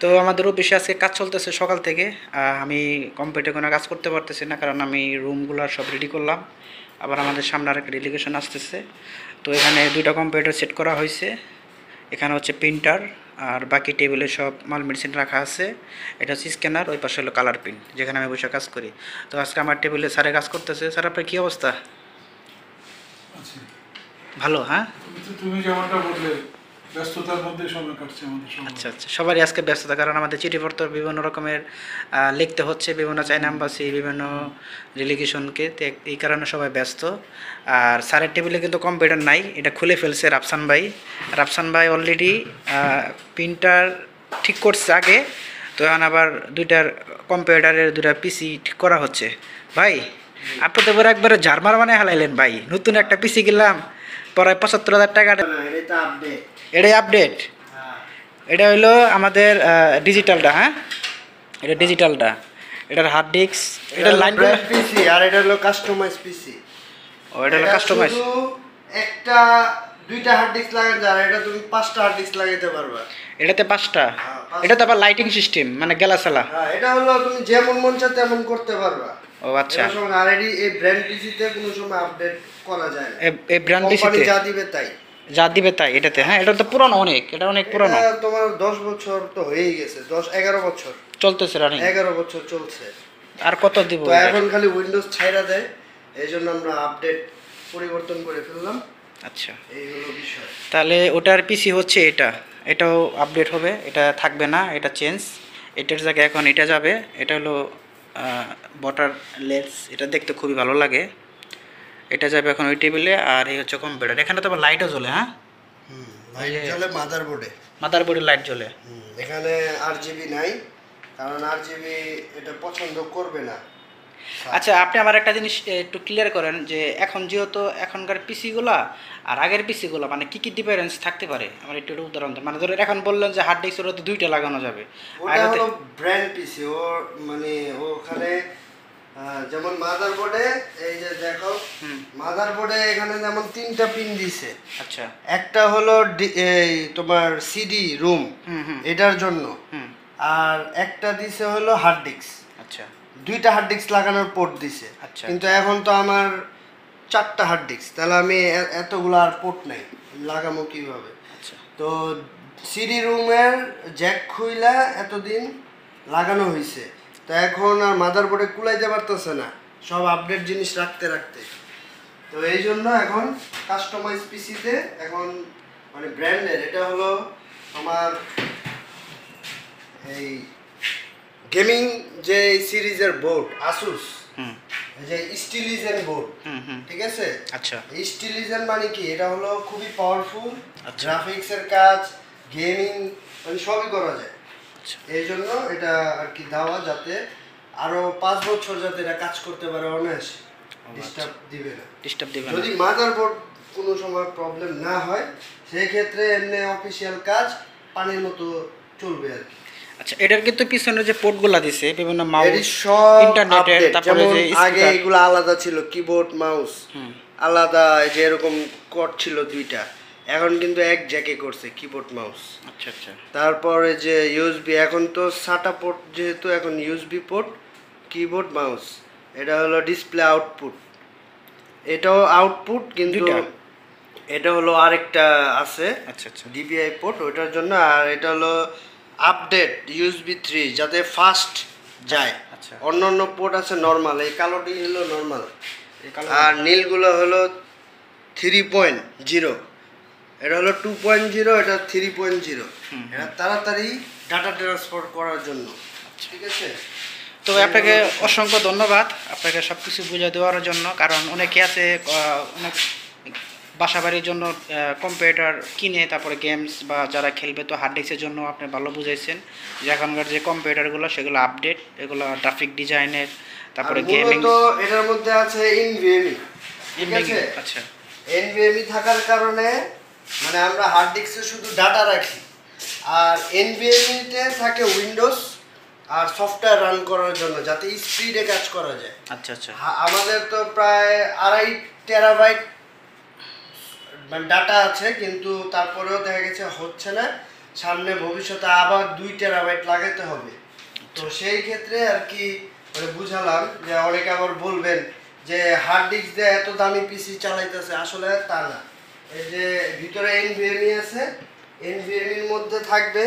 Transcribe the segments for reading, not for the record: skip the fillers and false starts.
তো আমাদের অফিসে আজকে কাজ চলতেছে সকাল থেকে। আমি কম্পিউটারে কোনো কাজ করতে পারতেছি না, কারণ আমি রুমগুলো সব রেডি করলাম। আবার আমাদের সামনে আরেকটা ডেলিগেশন আসতেছে। তো এখানে দুইটা কম্পিউটার সেট করা হয়েছে। এখানে হচ্ছে প্রিন্টার, আর বাকি টেবিলে সব মাল মেডিসিন রাখা আছে। এটা হচ্ছে স্ক্যানার, ওই পাশে হলো কালার প্রিন্ট, যেখানে আমি বসে কাজ করি। তো আজকে আমার টেবিলে স্যারে কাজ করতেছে। স্যার, আপনার কী অবস্থা? আচ্ছা, ভালো, হ্যাঁ। তুমি যেমনটা বললে ব্যস্ততার মধ্যে সময় কাটছে আমাদের সময়। আচ্ছা আচ্ছা, সবারই আজকে ব্যস্ততা, কারণ আমাদের চিঠিপত্র বিভিন্ন রকমের লিখতে হচ্ছে, বিভিন্ন চাইনা এম্বাসি, বিভিন্ন ডেলিগেশনকে। এই কারণে সবাই ব্যস্ত। আর স্যারের টেবিলে কিন্তু কম্পিউটার নাই, এটা খুলে ফেলছে রাফসান ভাই। রাফসান ভাই অলরেডি প্রিন্টার ঠিক করছে আগে। তো এখন আবার কম্পিউটারের দুইটা পিসি ঠিক করা হচ্ছে। ভাই, আপনি তো এবার একবারে ঝারমার মানে হালাইলেন ভাই। নতুন একটা পিসি কিনলাম, প্রায় ৭৫,০০০ টাকা। এটাই আপডেট। এটা হলো আমাদের ডিজিটালটা, হ্যাঁ, এটা ডিজিটালটা। এটার হার্ড ডিস্ক, এটার লাইন পিসি, আর এটা হলো কাস্টমাইজ পিসি। ও, এটা হলো কাস্টমাইজ। একটা দুইটা হার্ড ডিস্ক লাগাতে, আর এটা তুমি পাঁচটা হার্ড ডিস্ক লাগাইতে পারবা। এটাতে 5টা। এটা তো আবার লাইটিং সিস্টেম, মানে গ্যালাসালা। হ্যাঁ, এটা হলো তুমি যেমন মন চায় তেমন করতে পারবা। ও আচ্ছা। আর এই ব্র্যান্ড পিসিতে কোনো সময় আপডেট করা যায় না। এই ব্র্যান্ড পিসিতে যা দিবে তাই। এটাতে, হ্যাঁ। এটা তো পুরানো অনেক, এটা অনেক পুরানো। তোমার 10 বছর তো হয়েই গেছে, 11 বছর চলতেছে, রানিং 11 বছর চলছে। আর কত দিব? তো এখন খালি উইন্ডোজ ছাইড়া দেয়, এই জন্য আমরা আপডেট পরিবর্তন করে ফেললাম। আচ্ছা, এই হলো বিষয়। তাহলে ওটার পিসি হচ্ছে এটাও আপডেট হবে, এটা থাকবে না, এটা চেঞ্জ। এটার জায়গায় এখন এটা যাবে। এটা হলো বটার লেন্স, এটা দেখতে খুবই ভালো লাগে। এটা যাবে এখন ওই টেবিলে। আর এই হচ্ছে কম্পিউটার। এখানে তো আবার লাইটও জ্বলে, হ্যাঁ। লাইট জ্বলে মাদারবোর্ডে। মাদারবোর্ডে লাইট জ্বলে। এখানে আরজিবি নাই, কারণ আরজিবি এটা পছন্দ করবে না। আচ্ছা, আপনি আমার একটা জিনিস একটু ক্লিয়ার করেন, যে এখন যেহেতু এখনকার পিসিগুলা আর আগের পিসিগুলো, মানে কি কি ডিফারেন্স থাকতে পারে? আমার একটু উদাহরণ দেন। মানে ধরো এখন বললেন যে হার্ড ডিস্কের তো 2টা লাগানো যাবে। ওটা হলো ব্র্যান্ড পিসি, মানে ওখানে যেমন মাদারবোর্ডে, এই যে দেখো মাদারবোর্ডে এখানে যেমন 3টা পিন দিছে। আচ্ছা, একটা হলো এই তোমার সিডি রুম, এটার জন্য। আর একটা দিছে হলো হার্ড ডিস্ক। আচ্ছা, 2টা হার্ড ডিস্ক লাগানোর পোর্ট দিছে। আচ্ছা, কিন্তু এখন তো আমার 4টা হার্ড ডিস্ক, তাহলে আমি এতগুলো আর পোর্ট নাই, লাগাবো কিভাবে? আচ্ছা। তো সিডি রুমের জ্যাক খুইলা এতদিন লাগানো হয়েছে, তো এখন আর মাদারবোর্ডে কুলাইতে পারতেছে না, সব আপডেট জিনিস রাখতে রাখতে। তো এই জন্য এখন কাস্টমাইজ পিসিতে এখন মানে ব্র্যান্ডের, এটা হলো আমার এই গেমিং যে সিরিজের বোর্ড আসুস, যে স্টিলিজেন বোর্ড, ঠিক আছে। আচ্ছা, স্টিলিজেন মানে কি, এটা হলো খুবই পাওয়ারফুল, আচ্ছা। গ্রাফিক্সের কাজ, গেমিং মানে সবই করা যায়। আচ্ছা। এই জন্য এটা আর কি দেওয়া, যাতে আরো 5 বছর যাতে এটা কাজ করতে পারে অনায়াসে, ডিস্টার্ব দিবে না। যদি মাদারবোর্ড কোনো সময় প্রবলেম না হয়, সেই ক্ষেত্রে এমনি অফিসিয়াল কাজ পানির মতো চলবে আর কি। আচ্ছা, এটার কিন্তু পিছনে যে পোর্টগুলো দিছে, বিভিন্ন মাউস, সব ইন্টারনেটের, তারপরে যে আগে এগুলো আলাদা ছিল, কিবোর্ড মাউস আলাদা, যে এরকম কট ছিল 2টা, এখন কিন্তু এক জ্যাকে করছে কিবোর্ড মাউস। আচ্ছা আচ্ছা। তারপরে যে ইউএসবি, এখন তো সাটা পোর্ট, যেহেতু এখন ইউএসবি পোর্ট, কিবোর্ড মাউস। এটা হলো ডিসপ্লে আউটপুট, এটাও আউটপুট, কিন্তু এটা হলো আরেকটা আছে। আচ্ছা আচ্ছা, ডিবিআই পোর্ট, ওইটার জন্য। আর এটা হলো আপডেট ইউএসবি 3, যাতে ফাস্ট যায়। আচ্ছা। অন্য পোর্ট আছে নর্মাল, এই কালোটি হলো নর্মাল, আর নীলগুলো হলো 3.0। এটা হলো 2.0, এটা 3.0। এটা তাড়াতাড়ি ডাটা ট্রান্সফার করার জন্য, ঠিক আছে। তো আপনাকে অসংখ্য ধন্যবাদ, আপনাকে সব কিছু বুঝিয়ে দেওয়ার জন্য। কারণ অনেকে আছে অনেক বাসা বাড়ির জন্য কম্পিউটার কিনে, তারপরে গেমস বা যারা খেলবে, তো হার্ড ডিস্কের জন্য আপনি ভালো বুঝাইছেন যে এখনকার যে কম্পিউটারগুলো সেগুলো আপডেট, এগুলো গ্রাফিক ডিজাইনের, তারপরে গেমিং। তো এটার মধ্যে আছে এনভিএমই, ঠিক আছে। আচ্ছা, এনভিএমই থাকার কারণে মানে আমরা হার্ড ডিস্কে শুধু ডাটা রাখি, আর এনভিএমইতে থাকে উইন্ডোজ আর সফটওয়্যার রান করার জন্য, যাতে স্পিডে কাজ করা যায়। আচ্ছা আচ্ছা। আমাদের তো প্রায় 2.5 টেরাবাইট ডাটা আছে, কিন্তু তারপরেও দেখা গেছে হচ্ছে না, সামনে ভবিষ্যতে আবার 2 টেরাবাইট লাগাতে হবে। তো সেই ক্ষেত্রে আর কি মানে বুঝালাম যে অনেকে আবার বলবেন যে হার্ড ডিস্ক দিয়ে এত দামি পিসি চালাইতেছে, আসলে তা না। এই যে ভিতরে এনভিএমই আছে, এনভিএমির মধ্যে থাকবে,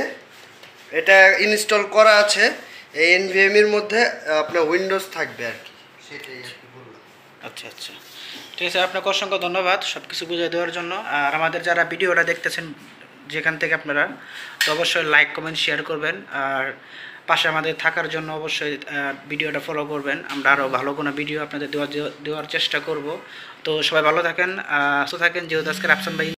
এটা ইনস্টল করা আছে, এই এনভিএমির মধ্যে আপনার উইন্ডোজ থাকবে আর কি, সেটাই আর কি বললাম। আচ্ছা আচ্ছা, ঠিক আছে, আপনাকে অসংখ্য ধন্যবাদ সব কিছু বুঝিয়ে দেওয়ার জন্য। আর আমাদের যারা ভিডিওটা দেখতেছেন যেখান থেকে আপনারা, তো অবশ্যই লাইক কমেন্ট শেয়ার করবেন, আর পাশে আমাদের থাকার জন্য অবশ্যই ভিডিওটা ফলো করবেন। আমরা আরও ভালো কোনো ভিডিও আপনাদের দেওয়ার চেষ্টা করব। তো সবাই ভালো থাকেন, সুস্থ থাকেন। যেহেতু আজকে রাফসান ভাই